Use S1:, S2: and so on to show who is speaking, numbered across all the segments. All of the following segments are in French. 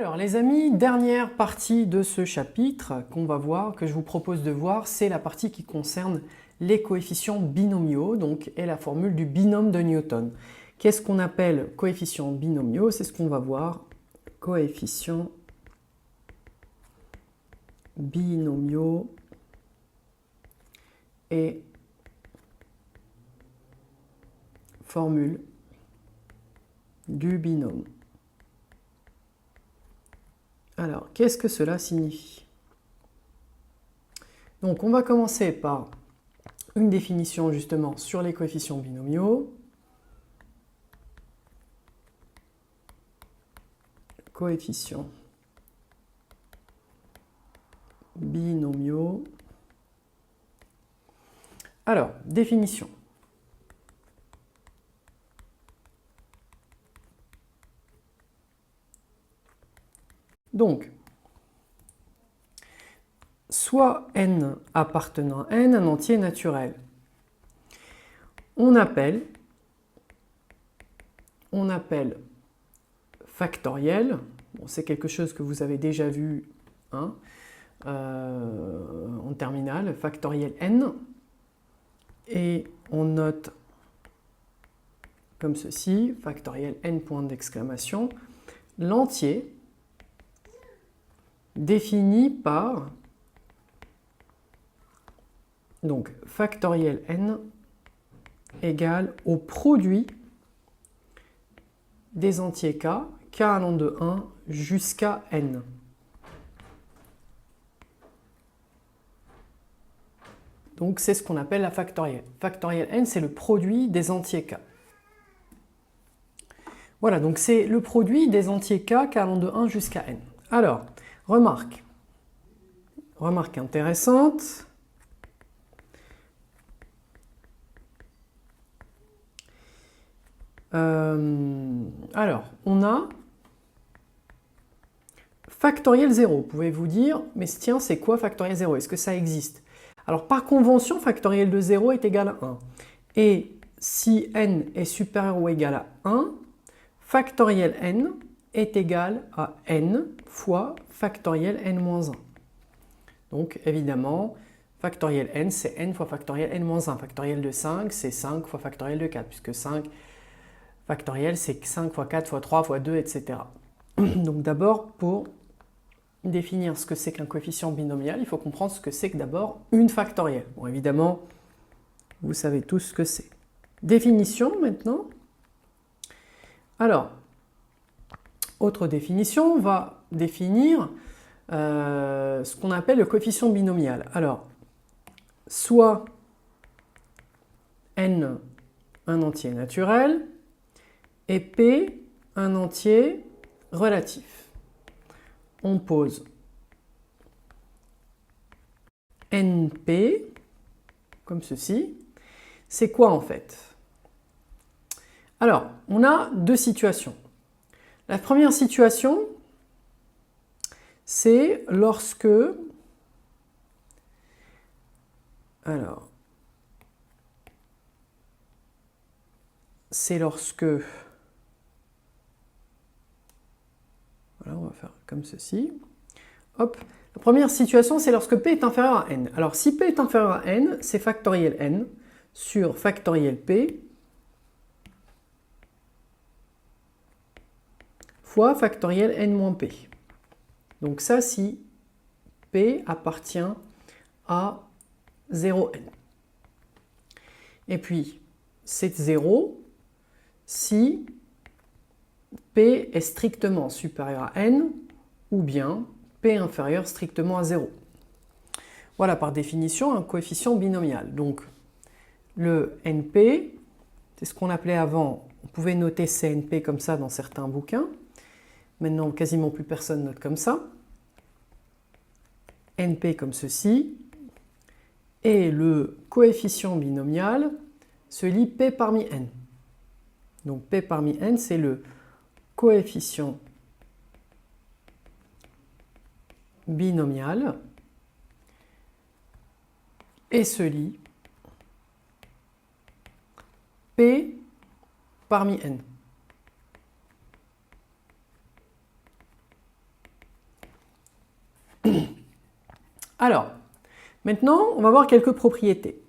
S1: Alors les amis, dernière partie de ce chapitre qu'on va voir, que je vous propose de voir, c'est la partie qui concerne les coefficients binomiaux, donc, et la formule du binôme de Newton. Qu'est-ce qu'on appelle coefficients binomiaux? C'est ce qu'on va voir. Coefficients binomiaux et formule du binôme. Alors, qu'est-ce que cela signifie? Donc, on va commencer par une définition justement sur les coefficients binomiaux. Coefficients binomiaux. Alors, définition. Donc, soit n appartenant à n un entier naturel. On appelle factoriel, bon, c'est quelque chose que vous avez déjà vu hein, en terminale, factoriel n, et on note comme ceci, factoriel n point d'exclamation, l'entier défini par donc factoriel n égale au produit des entiers k allant de 1 jusqu'à n. Donc c'est ce qu'on appelle la factorielle. Factoriel n, c'est le produit des entiers k. Voilà, donc c'est le produit des entiers k allant de 1 jusqu'à n. Alors, remarque intéressante. Alors, on a factoriel 0. Vous pouvez vous dire, mais tiens, c'est quoi factoriel 0? Est-ce que ça existe? Alors, par convention, factoriel de 0 est égal à 1. Et si n est supérieur ou égal à 1, factoriel n est égal à n fois factoriel n-1. Donc, évidemment, factoriel n, c'est n fois factoriel n-1. Factoriel de 5, c'est 5 fois factoriel de 4, puisque 5 factoriel, c'est 5 fois 4 fois 3 fois 2, etc. Donc d'abord, pour définir ce que c'est qu'un coefficient binomial, il faut comprendre ce que c'est que d'abord une factorielle. Bon, évidemment, vous savez tous ce que c'est. Définition maintenant. Alors, autre définition, on va définir ce qu'on appelle le coefficient binomial. Alors, soit n un entier naturel, et P un entier relatif. On pose NP comme ceci. C'est quoi en fait? Alors, on a deux situations. La première situation, c'est lorsque voilà, on va faire comme ceci. Hop. La première situation, c'est lorsque P est inférieur à n. Alors, si P est inférieur à n, c'est factoriel n sur factoriel P fois factoriel n-p. Donc ça, si P appartient à 0n. Et puis, c'est 0 si P est strictement supérieur à n ou bien P inférieur strictement à 0. Voilà par définition un coefficient binomial. Donc le NP, c'est ce qu'on appelait avant, on pouvait noter CNP comme ça dans certains bouquins. Maintenant, quasiment plus personne note comme ça. NP comme ceci. Et le coefficient binomial se lit P parmi n. Donc P parmi n, c'est le coefficient binomial et se lit P parmi n. Alors, maintenant, on va voir quelques propriétés.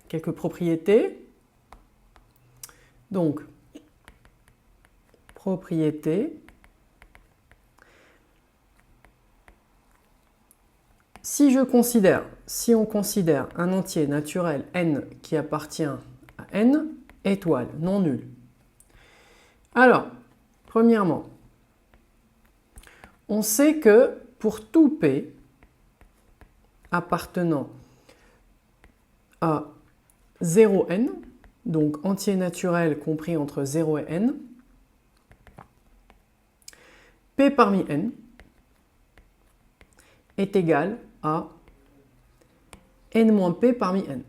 S1: Quelques propriétés. Donc, propriété. Si on considère un entier naturel n qui appartient à n, étoile, non nul. Alors, premièrement, on sait que pour tout p appartenant à 0n, donc entier naturel compris entre 0 et n, p parmi n est égal à n-p parmi n.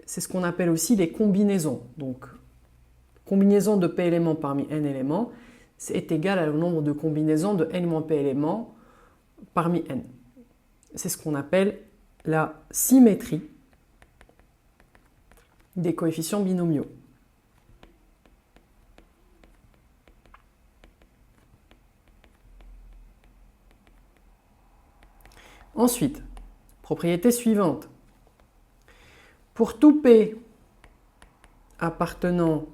S1: C'est ce qu'on appelle aussi les combinaisons. Donc, combinaison de p éléments parmi n éléments, c'est égal au nombre de combinaisons de n-p éléments parmi n. C'est ce qu'on appelle la symétrie des coefficients binomiaux. Ensuite, propriété suivante. Pour tout p appartenant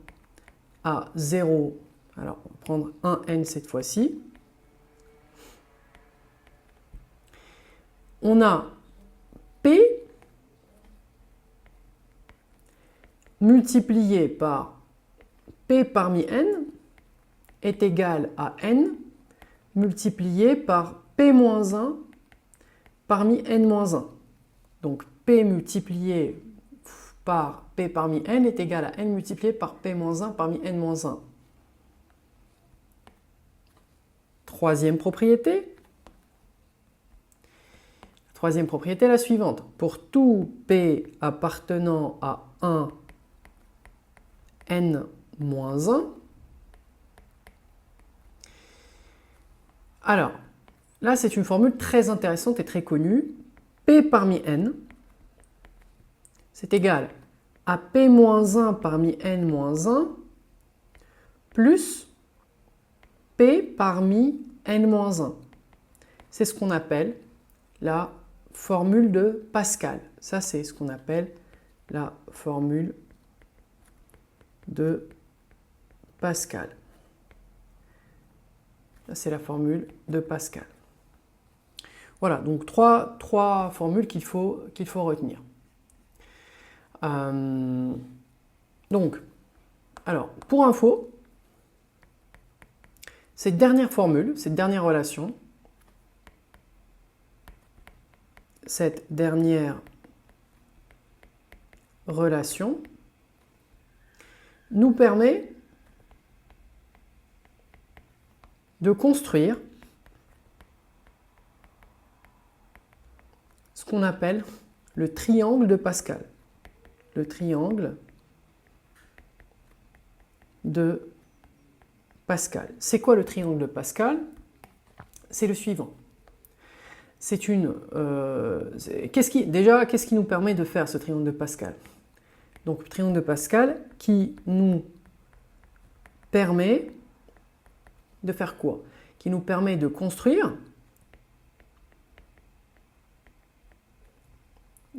S1: à 0, alors on va prendre 1n cette fois-ci, on a p multiplié par p parmi n est égal à n multiplié par p-1 parmi n-1. Donc p multiplié par p parmi n est égal à n multiplié par p-1 parmi n-1. Troisième propriété. Troisième propriété, la suivante. Pour tout p appartenant à 1 n-1, alors, là, c'est une formule très intéressante et très connue. P parmi n, c'est égal à P-1 parmi n-1 plus P parmi n-1. C'est ce qu'on appelle la formule de Pascal. Ça, c'est ce qu'on appelle la formule de Pascal. Ça, c'est la formule de Pascal. Voilà, donc trois formules qu'il faut retenir. Donc, alors, pour info, cette dernière formule, cette dernière relation, nous permet de construire ce qu'on appelle le triangle de Pascal. Le triangle de Pascal. C'est quoi le triangle de Pascal? C'est le suivant. C'est une... qu'est-ce qui nous permet de faire ce triangle de Pascal? Donc, le triangle de Pascal qui nous permet de faire quoi? Qui nous permet de construire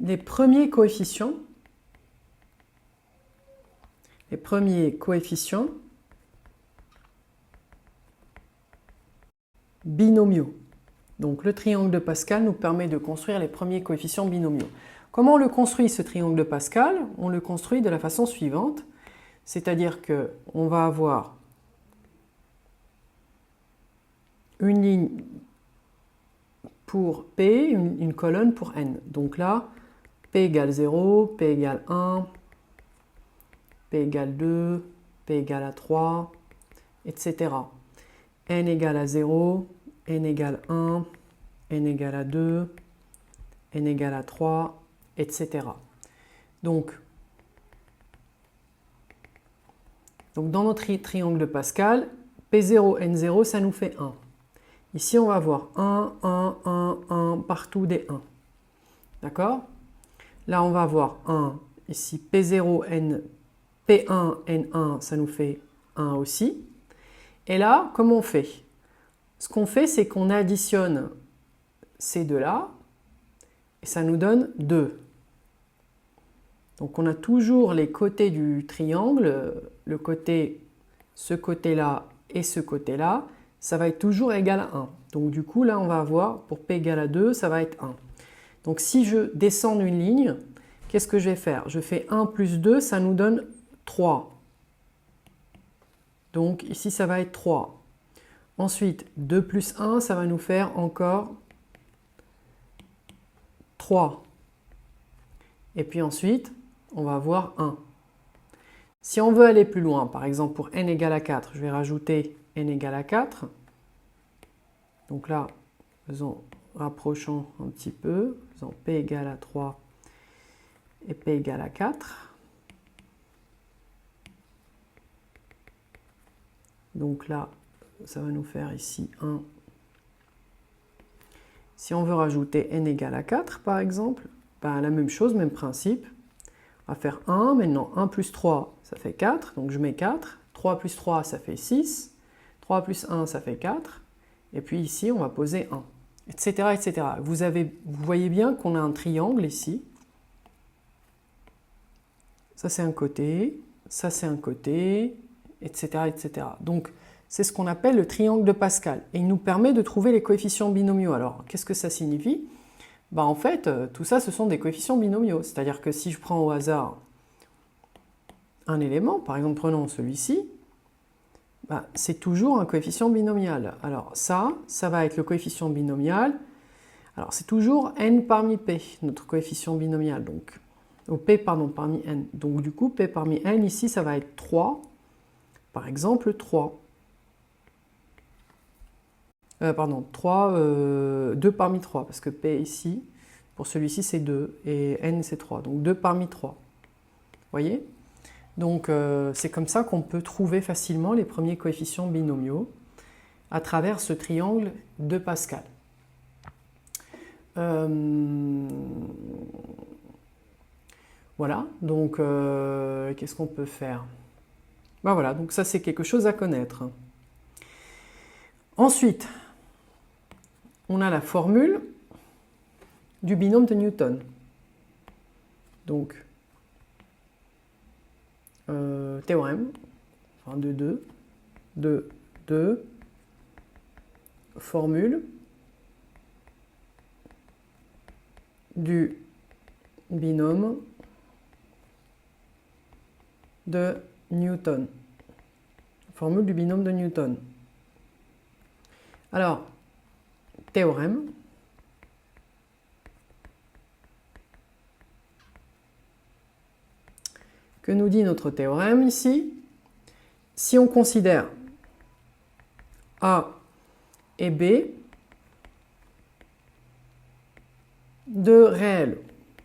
S1: les premiers coefficients binomiaux. Donc le triangle de Pascal nous permet de construire les premiers coefficients binomiaux. Comment on le construit ce triangle de Pascal? On le construit de la façon suivante, c'est-à-dire qu'on va avoir une ligne pour P, une colonne pour N. Donc là, P égale 0, P égale 1, P égale 2, P égale à 3, etc. N égale à 0, N égale 1, N égale à 2, N égale à 3, etc. Donc dans notre triangle de Pascal, P0, N0, ça nous fait 1. Ici, on va avoir 1, 1, 1, 1, partout des 1. D'accord? Là, on va avoir 1. Ici, P0, N, P1, N1, ça nous fait 1 aussi. Et là, comment on fait? Ce qu'on fait, c'est qu'on additionne ces deux-là, et ça nous donne 2. Donc on a toujours les côtés du triangle, ce côté-là et ce côté-là, ça va être toujours égal à 1. Donc du coup, là, on va avoir, pour P égale à 2, ça va être 1. Donc si je descends une ligne, qu'est-ce que je vais faire? Je fais 1 plus 2, ça nous donne 3. Donc ici, ça va être 3. Ensuite, 2 plus 1, ça va nous faire encore 3. Et puis ensuite, on va avoir 1. Si on veut aller plus loin, par exemple pour n égale à 4, je vais rajouter n égale à 4. Donc là, rapprochons un petit peu, faisons p égale à 3 et p égale à 4. Donc là, ça va nous faire ici 1. Si on veut rajouter n égale à 4, par exemple, ben, la même chose, même principe. On va faire 1, maintenant 1 plus 3, ça fait 4, donc je mets 4. 3 plus 3, ça fait 6. 3 plus 1, ça fait 4. Et puis ici, on va poser 1, etc. etc. Vous voyez bien qu'on a un triangle ici. Ça, c'est un côté, ça, c'est un côté, etc. etc. Donc, c'est ce qu'on appelle le triangle de Pascal. Et il nous permet de trouver les coefficients binomiaux. Alors, qu'est-ce que ça signifie? Ben, en fait, tout ça, ce sont des coefficients binomiaux. C'est-à-dire que si je prends au hasard un élément, par exemple, prenons celui-ci, ben, c'est toujours un coefficient binomial. Alors, ça va être le coefficient binomial. Alors, c'est toujours n parmi p, notre coefficient binomial. Donc, p, pardon, parmi n. Donc, du coup, p parmi n, ici, ça va être 3. Par exemple, 3. 2 parmi 3, parce que P ici, pour celui-ci c'est 2, et N c'est 3, donc 2 parmi 3. Vous voyez? Donc c'est comme ça qu'on peut trouver facilement les premiers coefficients binomiaux à travers ce triangle de Pascal. Voilà, donc qu'est-ce qu'on peut faire? Ben voilà, donc ça c'est quelque chose à connaître. Ensuite, on a la formule du binôme de Newton. Donc, théorème, enfin de 2, formule du binôme de Newton. Formule du binôme de Newton. Alors, théorème. Que nous dit notre théorème ici? Si on considère A et B deux réels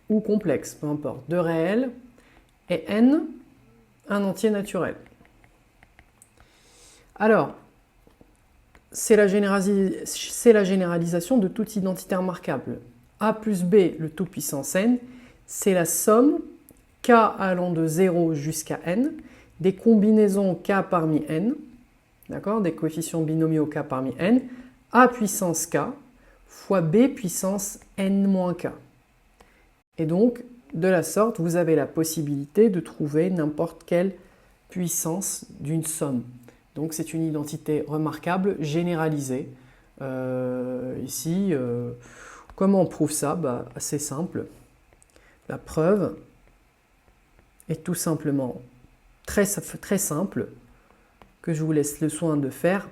S1: ou complexes, peu importe, deux réels, et N un entier naturel. Alors, c'est la généralisation de toute identité remarquable. A plus B, le tout puissance n, c'est la somme k allant de 0 jusqu'à n, des combinaisons k parmi n, d'accord, des coefficients binomiaux k parmi n, A puissance k fois B puissance n-k. Et donc, de la sorte, vous avez la possibilité de trouver n'importe quelle puissance d'une somme. Donc c'est une identité remarquable, généralisée. Ici, comment on prouve ça? Assez simple. La preuve est tout simplement très simple, que je vous laisse le soin de faire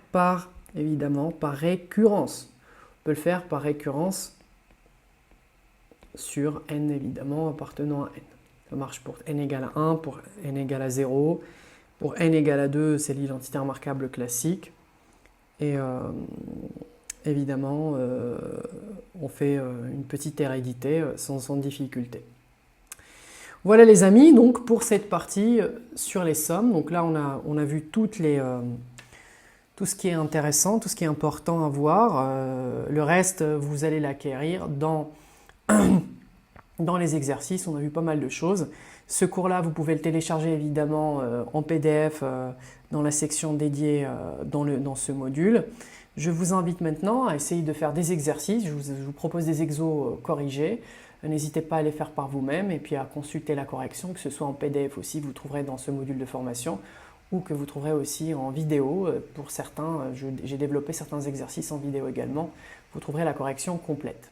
S1: évidemment, par récurrence. On peut le faire par récurrence sur n, évidemment, appartenant à n. Ça marche pour n égale à 1, pour n égale à 0. Pour n égale à 2, c'est l'identité remarquable classique. Et évidemment, on fait une petite hérédité sans difficulté. Voilà les amis, donc pour cette partie sur les sommes. Donc là, on a vu tout ce qui est intéressant, tout ce qui est important à voir. Le reste, vous allez l'acquérir dans les exercices. On a vu pas mal de choses. Ce cours-là, vous pouvez le télécharger évidemment en PDF dans la section dédiée dans ce module. Je vous invite maintenant à essayer de faire des exercices. Je vous propose des exos corrigés. N'hésitez pas à les faire par vous-même et puis à consulter la correction, que ce soit en PDF aussi, vous trouverez dans ce module de formation, ou que vous trouverez aussi en vidéo. Pour certains, j'ai développé certains exercices en vidéo également. Vous trouverez la correction complète.